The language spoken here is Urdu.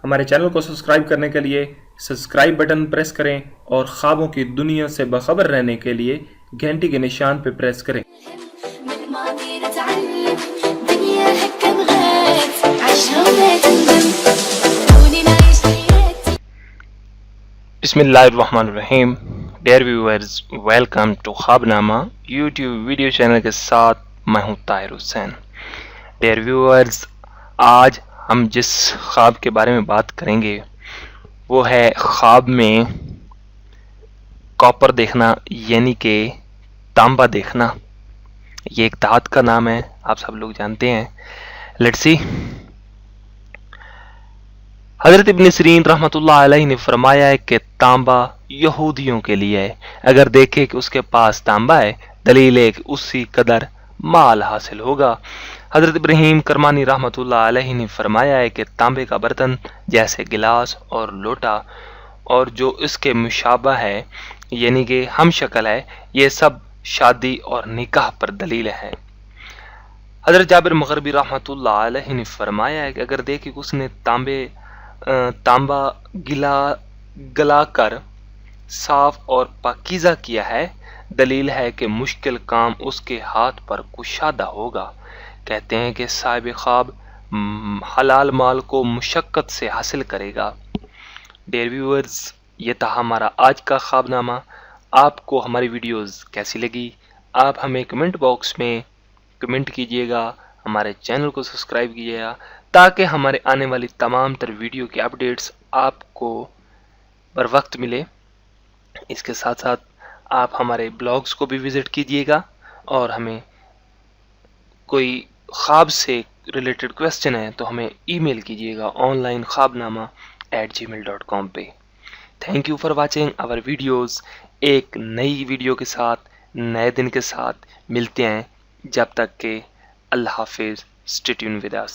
ہمارے چینل کو سبسکرائب کرنے کے لیے سبسکرائب بٹن پریس کریں اور خوابوں کی دنیا سے باخبر رہنے کے لیے گھنٹی کے نشان پہ پریس کریں۔ من الماضي نتعلم دنيا هكا بغات عيشها وما تندم خلوني نعيش حياتي. بسم اللہ الرحمن الرحیم۔ ڈیئر ویورز، ویلکم ٹو خواب نامہ یوٹیوب ویڈیو چینل کے ساتھ میں ہوں طاہر حسین۔ ڈیئر ویورز، آج ہم جس خواب کے بارے میں بات کریں گے وہ ہے خواب میں کاپر دیکھنا، یعنی کہ تانبا دیکھنا۔ یہ ایک دھات کا نام ہے، آپ سب لوگ جانتے ہیں۔ Let's see. حضرت ابن سیرین رحمۃ اللہ علیہ نے فرمایا ہے کہ تانبا یہودیوں کے لیے ہے، اگر دیکھے کہ اس کے پاس تانبا ہے دلیل ہے کہ اسی قدر مال حاصل ہوگا۔ حضرت ابراہیم کرمانی رحمۃ اللہ علیہ نے فرمایا ہے کہ تانبے کا برتن جیسے گلاس اور لوٹا اور جو اس کے مشابہ ہے یعنی کہ ہم شکل ہے، یہ سب شادی اور نکاح پر دلیل ہے۔ حضرت جابر مغربی رحمۃ اللہ علیہ نے فرمایا ہے کہ اگر دیکھے کہ اس نے تانبا گلا کر صاف اور پاکیزہ کیا ہے، دلیل ہے کہ مشکل کام اس کے ہاتھ پر کشادہ ہوگا۔ کہتے ہیں کہ صاحب خواب حلال مال کو مشقت سے حاصل کرے گا۔ ڈیئر ویورز، یہ تھا ہمارا آج کا خواب نامہ۔ آپ کو ہماری ویڈیوز کیسی لگی؟ آپ ہمیں کمنٹ باکس میں کمنٹ کیجئے گا، ہمارے چینل کو سبسکرائب کیجئے گا تاکہ ہمارے آنے والی تمام تر ویڈیو کی اپڈیٹس آپ کو بر وقت ملے۔ اس کے ساتھ ساتھ آپ ہمارے بلاگز کو بھی وزٹ کیجئے گا اور ہمیں کوئی خواب سے ریلیٹڈ کویسچن ہے تو ہمیں ای میل کیجئے گا onlinekhabnama@gmail.com پہ۔ Thank you for watching our videos. ایک نئی ویڈیو کے ساتھ نئے دن کے ساتھ ملتے ہیں، جب تک کہ اللہ حافظ۔ Stay tuned with us.